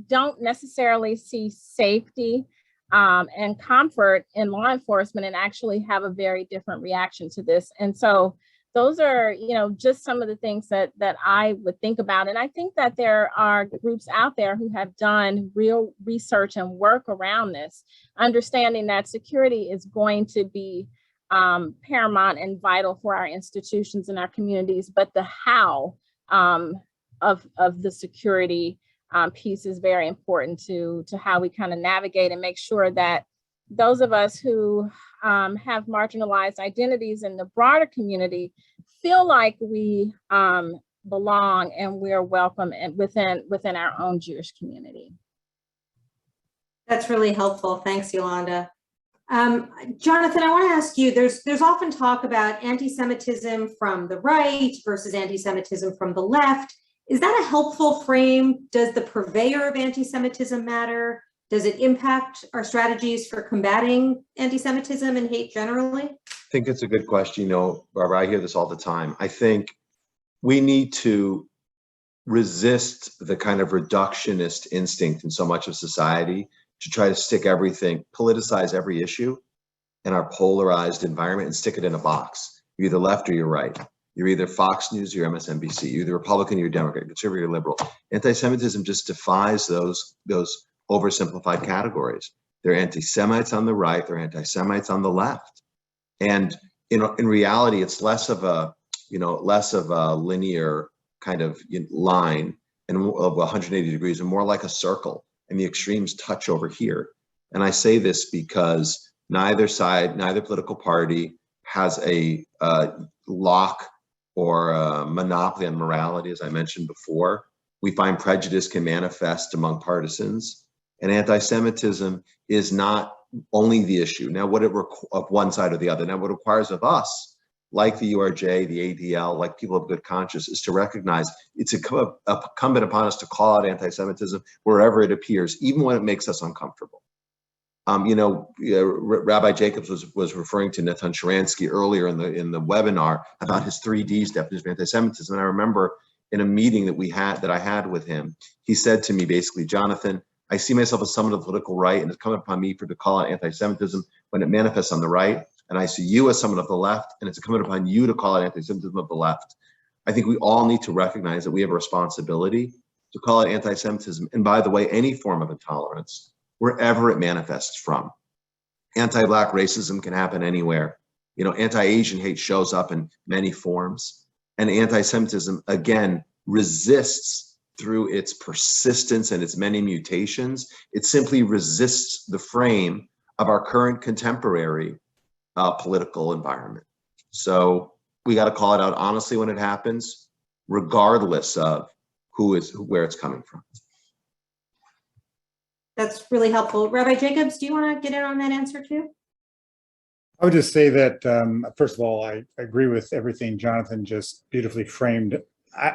don't necessarily see safety and comfort in law enforcement and actually have a very different reaction to this. And so those are, just some of the things that I would think about. And I think that there are groups out there who have done real research and work around this, understanding that security is going to be paramount and vital for our institutions and our communities, but the how of the security piece is very important to how we kind of navigate and make sure that those of us who have marginalized identities in the broader community feel like we belong and we're welcome within our own Jewish community. That's really helpful. Thanks, Yolanda. Jonathan, I want to ask you, there's often talk about anti-Semitism from the right versus anti-Semitism from the left. Is that a helpful frame? Does the purveyor of anti-Semitism matter? Does it impact our strategies for combating anti-Semitism and hate generally? I think it's a good question. Barbara, I hear this all the time. I think we need to resist the kind of reductionist instinct in so much of society to try to stick everything, politicize every issue in our polarized environment and stick it in a box. You're either left or you're right. You're either Fox News or you're MSNBC. You're either Republican or you're Democrat, conservative or liberal. Anti-Semitism just defies those oversimplified categories. They're anti-Semites on the right, they're anti-Semites on the left. And in reality, it's less of a linear kind of line and of 180 degrees and more like a circle, and the extremes touch over here. And I say this because neither side, neither political party has a lock or a monopoly on morality, as I mentioned before. We find prejudice can manifest among partisans, and anti-Semitism is not only the issue. Now, of one side or the other. Now, what it requires of us, like the URJ, the ADL, like people of good conscience, is to recognize it's incumbent upon us to call out anti-Semitism wherever it appears, even when it makes us uncomfortable. Rabbi Jacobs was referring to Natan Sharansky earlier in the webinar about his 3Ds definition of anti-Semitism. And I remember in a meeting that I had with him, he said to me basically, Jonathan, I see myself as someone of the political right, and it's coming upon me to call out anti-Semitism when it manifests on the right. And I see you as someone of the left, and it's incumbent upon you to call out anti-Semitism of the left. I think we all need to recognize that we have a responsibility to call out anti-Semitism. And by the way, any form of intolerance, wherever it manifests from. Anti-Black racism can happen anywhere. Anti-Asian hate shows up in many forms. And anti-Semitism, again, resists through its persistence and its many mutations, it simply resists the frame of our current contemporary political environment. So we got to call it out honestly when it happens, regardless of where it's coming from. That's really helpful. Rabbi Jacobs, do you want to get in on that answer too? I would just say that, first of all, I agree with everything Jonathan just beautifully framed.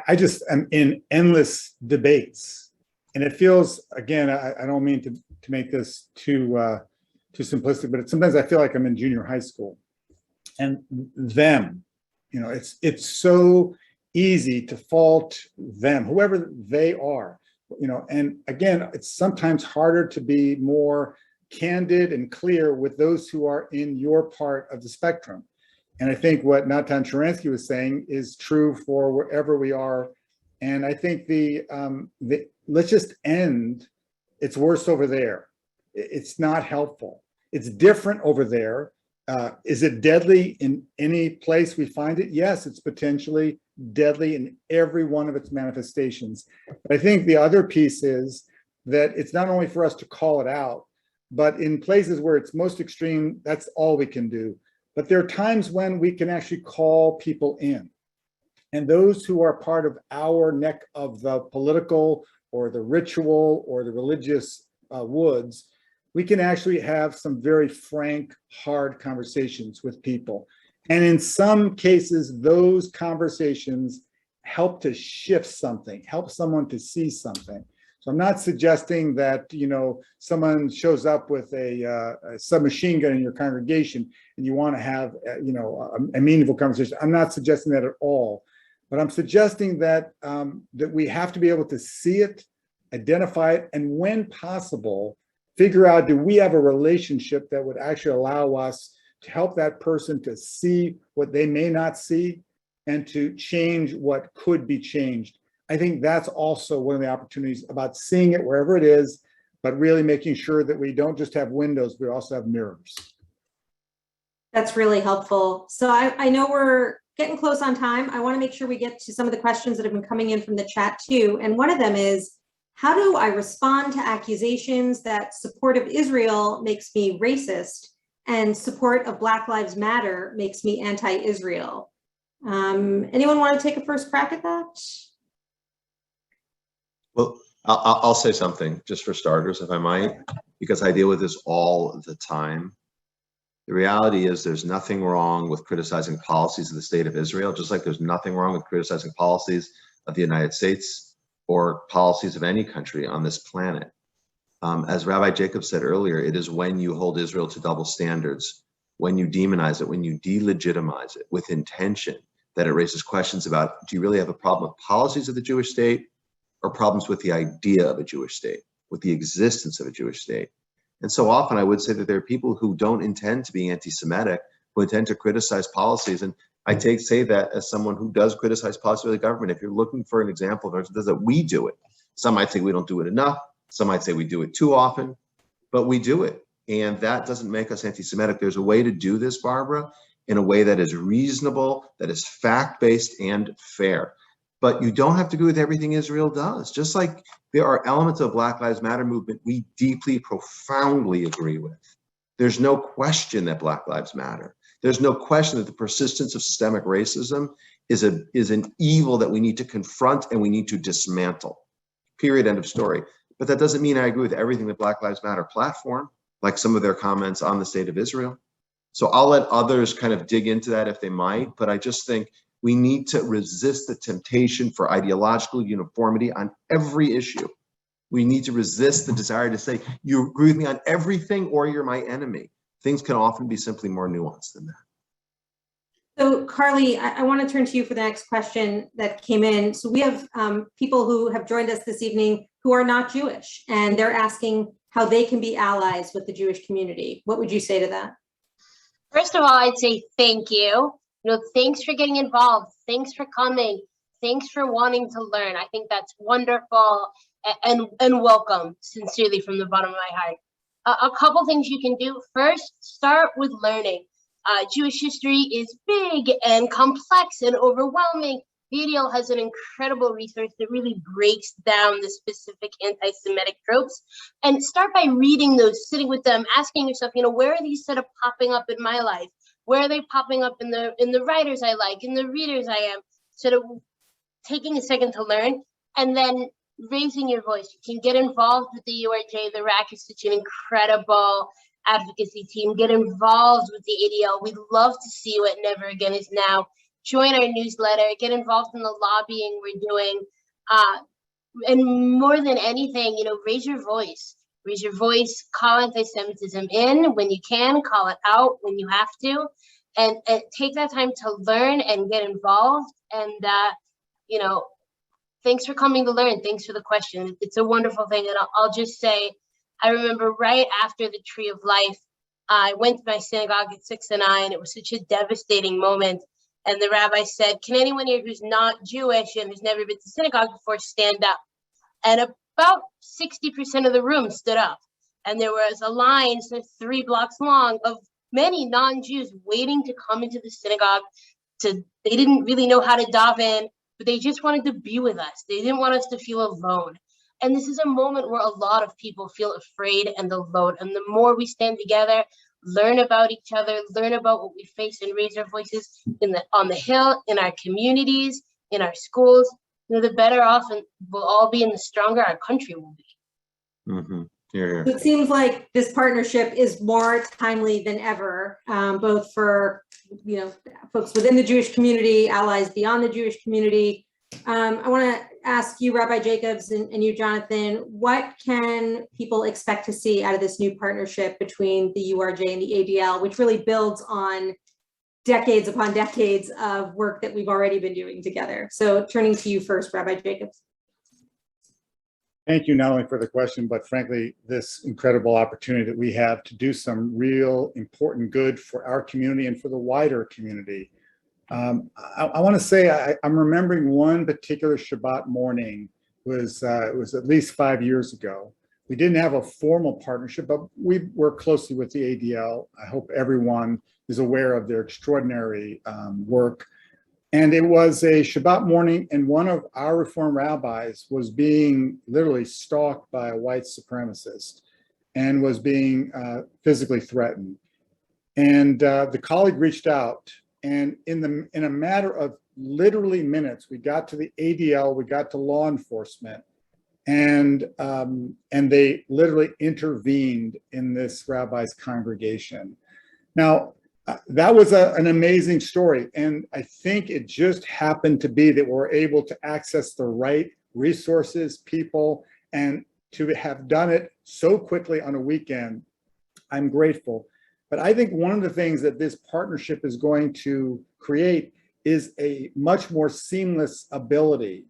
I just am in endless debates. And it feels, again, I don't mean to make this too simplistic, but sometimes I feel like I'm in junior high school. And them, it's so easy to fault them, whoever they are, and again, it's sometimes harder to be more candid and clear with those who are in your part of the spectrum. And I think what Natan Sharansky was saying is true for wherever we are. And I think let's just end, it's worse over there. It's not helpful. It's different over there. Is it deadly in any place we find it? Yes, it's potentially deadly in every one of its manifestations. But I think the other piece is that it's not only for us to call it out, but in places where it's most extreme, that's all we can do. But there are times when we can actually call people in. And those who are part of our neck of the political or the ritual or the religious woods, we can actually have some very frank, hard conversations with people. And in some cases, those conversations help to shift something, help someone to see something. So I'm not suggesting that, someone shows up with a submachine gun in your congregation and you want to have, a meaningful conversation. I'm not suggesting that at all. But I'm suggesting that, that we have to be able to see it, identify it, and when possible, figure out, do we have a relationship that would actually allow us to help that person to see what they may not see and to change what could be changed. I think that's also one of the opportunities about seeing it wherever it is, but really making sure that we don't just have windows, we also have mirrors. That's really helpful. So I know we're getting close on time. I want to make sure we get to some of the questions that have been coming in from the chat too. And one of them is, how do I respond to accusations that support of Israel makes me racist and support of Black Lives Matter makes me anti-Israel? Anyone want to take a first crack at that? Well, I'll say something just for starters, if I might, because I deal with this all the time. The reality is there's nothing wrong with criticizing policies of the state of Israel, just like there's nothing wrong with criticizing policies of the United States or policies of any country on this planet. As Rabbi Jacobs said earlier, it is when you hold Israel to double standards, when you demonize it, when you delegitimize it with intention, that it raises questions about, do you really have a problem with policies of the Jewish state or problems with the idea of a Jewish state, with the existence of a Jewish state? And so often I would say that there are people who don't intend to be anti-Semitic, who intend to criticize policies. And I say that as someone who does criticize policy of the government. If you're looking for an example of that we do it. Some might say we don't do it enough. Some might say we do it too often, but we do it. And that doesn't make us anti-Semitic. There's a way to do this, Barbara, in a way that is reasonable, that is fact-based and fair. But you don't have to agree with everything Israel does. Just like there are elements of Black Lives Matter movement we deeply, profoundly agree with. There's no question that Black Lives matter. There's no question that the persistence of systemic racism is an evil that we need to confront and we need to dismantle. Period, end of story. But that doesn't mean I agree with everything that Black Lives Matter platform, like some of their comments on the state of Israel. So I'll let others kind of dig into that if they might, but I just think we need to resist the temptation for ideological uniformity on every issue. We need to resist the desire to say, you agree with me on everything or you're my enemy. Things can often be simply more nuanced than that. So Carly, I want to turn to you for the next question that came in. So we have people who have joined us this evening who are not Jewish, and they're asking how they can be allies with the Jewish community. What would you say to that? First of all, I'd say thank you. Thanks for getting involved. Thanks for coming. Thanks for wanting to learn. I think that's wonderful and welcome, sincerely, from the bottom of my heart. A couple things you can do. First, start with learning. Jewish history is big and complex and overwhelming. ADL has an incredible resource that really breaks down the specific anti-Semitic tropes, and start by reading those, sitting with them, asking yourself, where are these sort of popping up in my life? Where are they popping up in the writers I like, in the readers I am? Sort of taking a second to learn, and then raising your voice. You can get involved with the URJ. The RAC is such an incredible advocacy team. Get involved with the ADL. We'd love to see you at Never Again Is Now. Join our newsletter, get involved in the lobbying we're doing. And more than anything, raise your voice. Raise your voice, call anti-Semitism in when you can, call it out when you have to, and take that time to learn and get involved. And, thanks for coming to learn. Thanks for the question. It's a wonderful thing. And I'll just say, I remember right after the Tree of Life, I went to my synagogue at 6 and 9. It was such a devastating moment. And the rabbi said, can anyone here who's not Jewish and who's never been to synagogue before stand up? And about 60% of the room stood up. And there was a line 3 blocks long of many non-Jews waiting to come into the synagogue. They didn't really know how to daven, but they just wanted to be with us. They didn't want us to feel alone. And this is a moment where a lot of people feel afraid and alone. And the more we stand together, learn about each other, learn about what we face, and raise our voices on the Hill, in our communities, in our schools, the better off and we'll all be, and the stronger our country will be. Mm-hmm. Yeah. It seems like this partnership is more timely than ever, both for folks within the Jewish community, allies beyond the Jewish community. I want to ask you, Rabbi Jacobs, and you, Jonathan, what can people expect to see out of this new partnership between the URJ and the ADL, which really builds on decades upon decades of work that we've already been doing together? So turning to you first, Rabbi Jacobs. Thank you not only for the question, but frankly, this incredible opportunity that we have to do some real important good for our community and for the wider community. I want to say I'm remembering one particular Shabbat morning. It was at least 5 years ago. We didn't have a formal partnership, but we work closely with the ADL. I hope everyone is aware of their extraordinary work. And it was a Shabbat morning, and one of our Reform rabbis was being literally stalked by a white supremacist and was being physically threatened. And the colleague reached out, and in a matter of literally minutes, we got to the ADL, we got to law enforcement, and they literally intervened in this rabbi's congregation. Now, that was an amazing story. And I think it just happened to be that we're able to access the right resources, people, and to have done it so quickly on a weekend. I'm grateful. But I think one of the things that this partnership is going to create is a much more seamless ability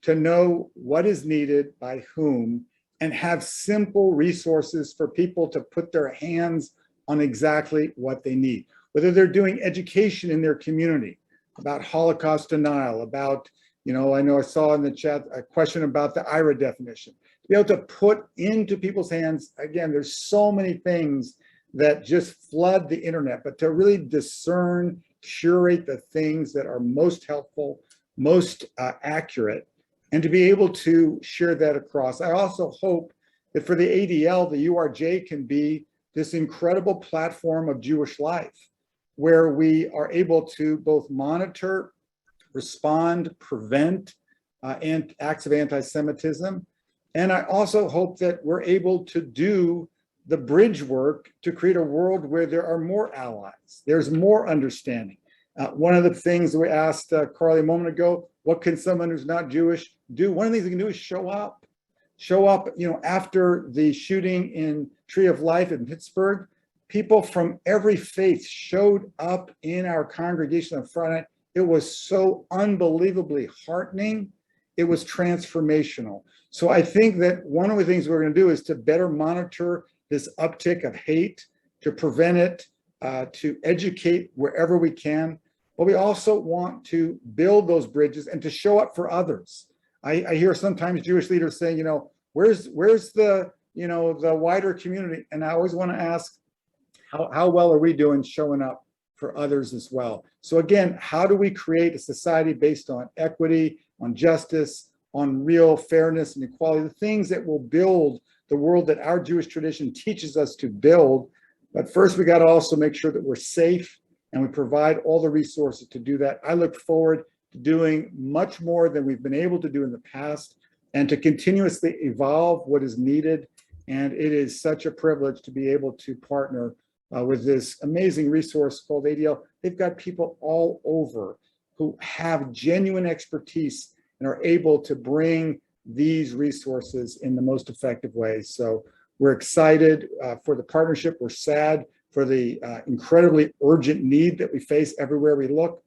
to know what is needed by whom and have simple resources for people to put their hands on exactly what they need, whether they're doing education in their community about Holocaust denial, about, I know I saw in the chat a question about the IRA definition, to be able to put into people's hands. Again, there's so many things that just flood the internet, but to really discern, curate the things that are most helpful, most accurate, and to be able to share that across. I also hope that for the ADL, the URJ can be this incredible platform of Jewish life, where we are able to both monitor, respond, prevent acts of anti-Semitism. And I also hope that we're able to do the bridge work to create a world where there are more allies, there's more understanding. One of the things that we asked Carly a moment ago, what can someone who's not Jewish do? One of the things they can do is show up. After the shooting in Tree of Life in Pittsburgh, people from every faith showed up in our congregation on Friday night. It was so unbelievably heartening. It was transformational. So I think that one of the things we're going to do is to better monitor this uptick of hate, to prevent it, to educate wherever we can. But we also want to build those bridges and to show up for others. I hear sometimes Jewish leaders saying, where's the, the wider community? And I always want to ask, how well are we doing showing up for others as well. So again, how do we create a society based on equity, on justice, on real fairness and equality, the things that will build the world that our Jewish tradition teaches us to build. But first, we got to also make sure that we're safe and we provide all the resources to do that. I look forward to doing much more than we've been able to do in the past and to continuously evolve what is needed. And it is such a privilege to be able to partner with this amazing resource called ADL. They've got people all over who have genuine expertise and are able to bring these resources in the most effective way. So we're excited for the partnership. We're sad for the incredibly urgent need that we face everywhere we look,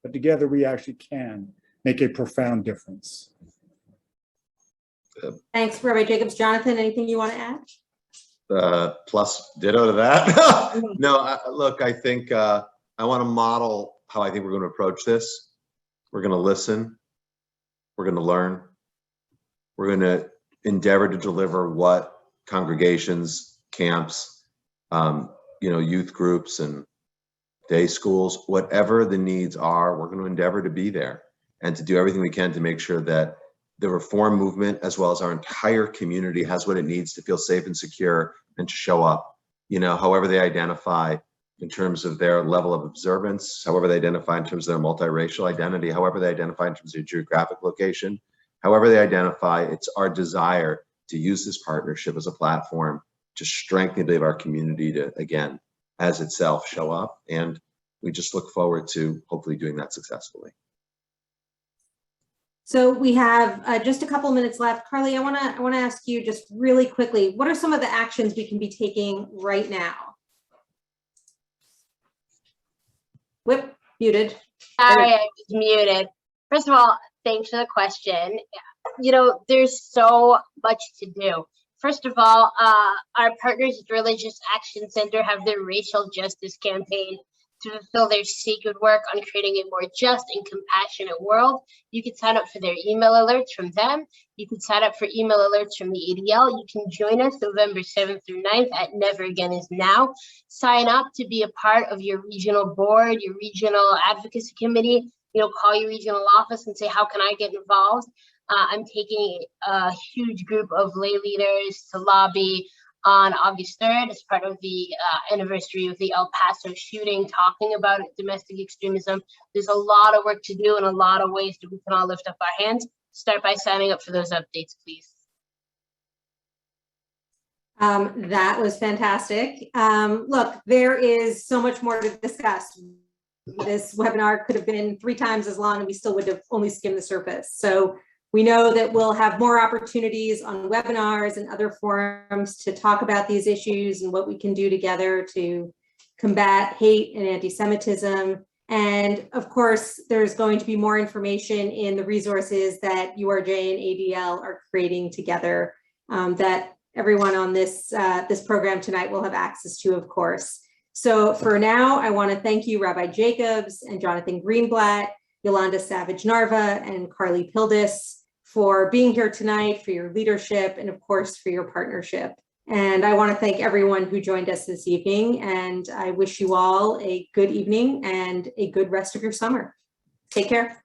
but together we actually can make a profound difference. Thanks, Rabbi Jacobs. Jonathan, anything you want to add? Plus ditto to that. No, look, I think I want to model how I think we're going to approach this. We're going to listen. We're going to learn. We're going to endeavor to deliver what congregations, camps, youth groups and day schools, whatever the needs are, we're going to endeavor to be there and to do everything we can to make sure that the reform movement, as well as our entire community, has what it needs to feel safe and secure and to show up, however they identify in terms of their level of observance, however they identify in terms of their multiracial identity, however they identify in terms of their geographic location, however they identify. It's our desire to use this partnership as a platform to strengthen our community to, again, as itself, show up. And we just look forward to hopefully doing that successfully. So we have just a couple of minutes left. Carly, I want to ask you just really quickly, what are some of the actions we can be taking right now? Whip, muted. Sorry, I was muted. First of all, thanks for the question. There's so much to do. First of all, our partners at the Religious Action Center have their racial justice campaign to fulfill their sacred work on creating a more just and compassionate world. You can sign up for their email alerts from them. You can sign up for email alerts from the ADL. You can join us November 7th through 9th at Never Again Is Now. Sign up to be a part of your regional board, your regional advocacy committee. Call your regional office and say, how can I get involved? I'm taking a huge group of lay leaders to lobby on August 3rd as part of the anniversary of the El Paso shooting, talking about domestic extremism. There's a lot of work to do and a lot of ways that we can all lift up our hands. Start by signing up for those updates, please. That was fantastic. Look, there is so much more to discuss. This webinar could have been 3 times as long and we still would have only skimmed the surface. So we know that we'll have more opportunities on webinars and other forums to talk about these issues and what we can do together to combat hate and anti-Semitism. And of course, there's going to be more information in the resources that URJ and ADL are creating together that everyone on this program tonight will have access to, of course. So for now, I want to thank you, Rabbi Jacobs and Jonathan Greenblatt, Yolanda Savage-Narva, and Carly Pildis for being here tonight, for your leadership, and of course, for your partnership. And I want to thank everyone who joined us this evening, and I wish you all a good evening and a good rest of your summer. Take care.